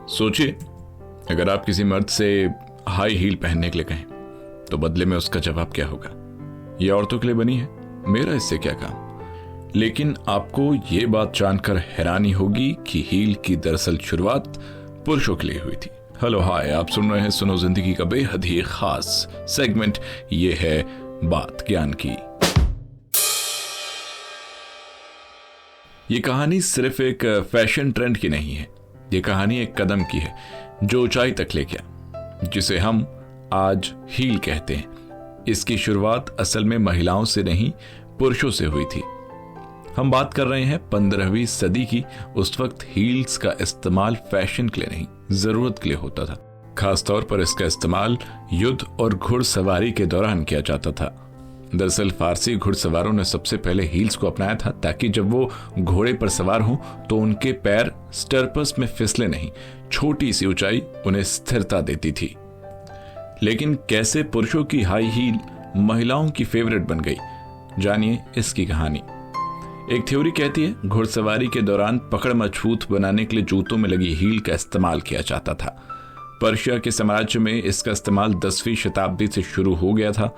सोचिए, अगर आप किसी मर्द से हाई हील पहनने के लिए कहें तो बदले में उसका जवाब क्या होगा? ये औरतों के लिए बनी है, मेरा इससे क्या काम। लेकिन आपको ये बात जानकर हैरानी होगी कि हील की दरअसल शुरुआत पुरुषों के लिए हुई थी। हेलो हाय, आप सुन रहे हैं सुनो जिंदगी का बेहद ही खास सेगमेंट। ये है बात ज्ञान की। ये कहानी सिर्फ एक फैशन ट्रेंड की नहीं है, ये कहानी एक कदम की है जो ऊंचाई तक ले गया, जिसे हम आज हील कहते हैं। इसकी शुरुआत असल में महिलाओं से नहीं, पुरुषों से हुई थी। हम बात कर रहे हैं 15वीं सदी की। उस वक्त हील्स का इस्तेमाल फैशन के लिए नहीं, जरूरत के लिए होता था। खासतौर पर इसका इस्तेमाल युद्ध और घुड़सवारी के दौरान किया जाता था। दरअसल फारसी घुड़सवारों ने सबसे पहले हील्स को अपनाया था, ताकि जब वो घोड़े पर सवार हों तो उनके पैर स्टर्पस में फिसले नहीं। छोटी सी ऊंचाई उन्हें स्थिरता देती थी। लेकिन कैसे पुरुषों की हाई हील महिलाओं की फेवरेट बन गई, जानिए इसकी कहानी। एक थ्योरी कहती है घुड़सवारी के दौरान पकड़ मजबूत बनाने के लिए जूतों में लगी हील का इस्तेमाल किया जाता था। पर्शिया के साम्राज्य में इसका इस्तेमाल 10वीं शताब्दी से शुरू हो गया था।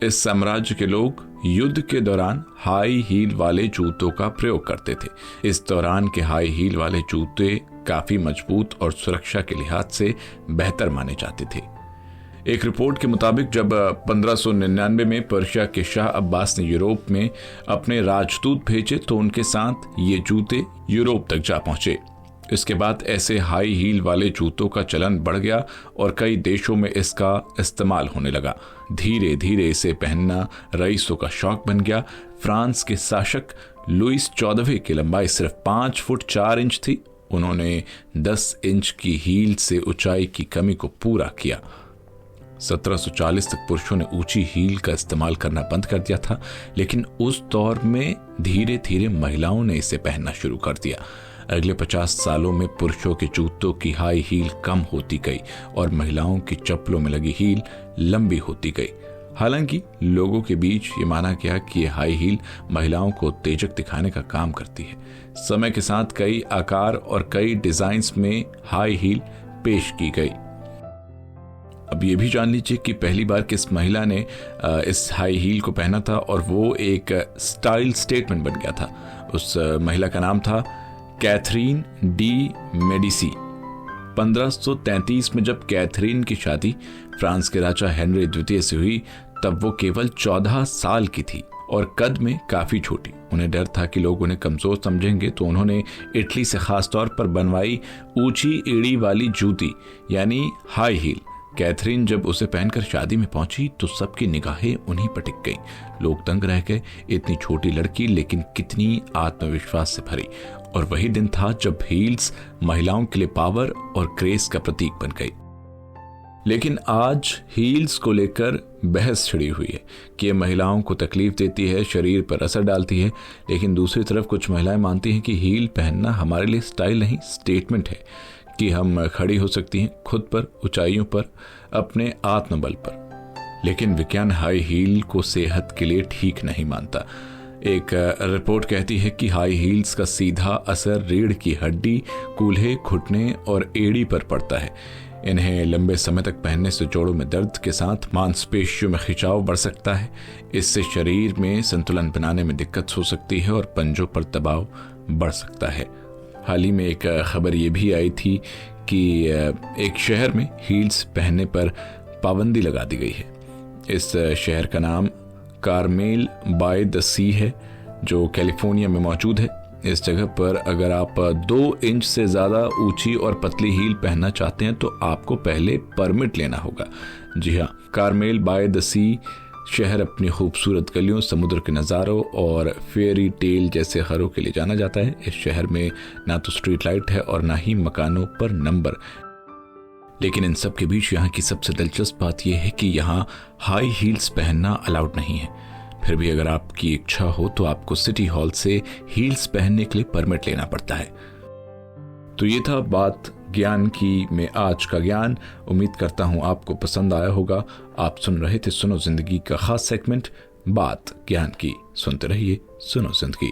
इस साम्राज्य के लोग युद्ध के दौरान हाई हील वाले जूतों का प्रयोग करते थे। इस दौरान के हाई हील वाले जूते काफी मजबूत और सुरक्षा के लिहाज से बेहतर माने जाते थे। एक रिपोर्ट के मुताबिक जब 1599 में पर्शिया के शाह अब्बास ने यूरोप में अपने राजदूत भेजे तो उनके साथ ये जूते यूरोप तक जा पहुंचे। इसके बाद ऐसे हाई हील वाले जूतों का चलन बढ़ गया और कई देशों में इसका इस्तेमाल होने लगा। धीरे धीरे इसे पहनना रईसों का शौक बन गया। फ्रांस के शासक लुईस 14वें की लंबाई सिर्फ 5 फुट 4 इंच थी। उन्होंने 10 इंच की हील से ऊंचाई की कमी को पूरा किया। 1740 तक पुरुषों ने ऊंची हील का इस्तेमाल करना बंद कर दिया था, लेकिन उस दौर में धीरे धीरे महिलाओं ने इसे पहनना शुरू कर दिया। अगले 50 सालों में पुरुषों के जूतों की हाई हील कम होती गई और महिलाओं की चप्पलों में लगी हील लंबी होती गई। हालांकि लोगों के बीच ये माना गया कि यह हाई हील महिलाओं को उत्तेजक दिखाने का काम करती है। समय के साथ कई आकार और कई डिजाइन्स में हाई हील पेश की गई। अब ये भी जान लीजिए कि पहली बार किस महिला ने इस हाई हील को पहना था, और वो एक स्टाइल स्टेटमेंट बन गया था। उस महिला का नाम था कैथरीन डी मेडिसी। 1533 में जब कैथरीन की शादी फ्रांस के राजा हेनरी द्वितीय से हुई, तब वो केवल 14 साल की थी और कद में काफी छोटी। उन्हें डर था कि लोग उन्हें कमजोर समझेंगे, तो उन्होंने इटली से खास तौर पर बनवाई ऊंची एड़ी वाली जूती यानी हाई हील। कैथरीन जब उसे पहनकर शादी में पहुंची तो सबकी निगाहें उन्हीं पर टिक गई। लोग दंग रह गए, इतनी छोटी लड़की लेकिन कितनी आत्मविश्वास से भरी। और वही दिन था जब हील्स महिलाओं के लिए पावर और क्रेज का प्रतीक बन गई। लेकिन आज हील्स को लेकर बहस छिड़ी हुई है कि ये महिलाओं को तकलीफ देती है, शरीर पर असर डालती है। लेकिन दूसरी तरफ कुछ महिलाएं मानती हैं कि हील पहनना हमारे लिए स्टाइल नहीं, स्टेटमेंट है कि हम खड़ी हो सकती हैं खुद पर, ऊंचाइयों पर, अपने आत्मबल पर। लेकिन विज्ञान हाई हील को सेहत के लिए ठीक नहीं मानता। एक रिपोर्ट कहती है कि हाई हील्स का सीधा असर रीढ़ की हड्डी, कूल्हे, घुटने और एड़ी पर पड़ता है। इन्हें लंबे समय तक पहनने से जोड़ों में दर्द के साथ मांसपेशियों में खिंचाव बढ़ सकता है। इससे शरीर में संतुलन बनाने में दिक्कत हो सकती है और पंजों पर दबाव बढ़ सकता है। हाल ही में एक खबर ये भी आई थी कि एक शहर में हील्स पहनने पर पाबंदी लगा दी गई है। इस शहर का नाम कारमेल बाय द सी है, जो कैलिफोर्निया में मौजूद है। इस जगह पर अगर आप 2 इंच से ज्यादा ऊंची और पतली हील पहनना चाहते हैं तो आपको पहले परमिट लेना होगा। जी हाँ, कारमेल बाय द सी शहर अपनी खूबसूरत गलियों, समुद्र के नज़ारों और फेयरी टेल जैसे घरों के लिए जाना जाता है। इस शहर में ना तो स्ट्रीट लाइट है और ना ही मकानों पर नंबर। लेकिन इन सब के बीच यहाँ की सबसे दिलचस्प बात यह है कि यहाँ हाई हील्स पहनना अलाउड नहीं है। फिर भी अगर आपकी इच्छा हो तो आपको सिटी हॉल से हील्स पहनने के लिए परमिट लेना पड़ता है। तो ये था बात ज्ञान की में आज का ज्ञान। उम्मीद करता हूं आपको पसंद आया होगा। आप सुन रहे थे सुनो जिंदगी का खास सेगमेंट बात ज्ञान की। सुनते रहिए सुनो जिंदगी।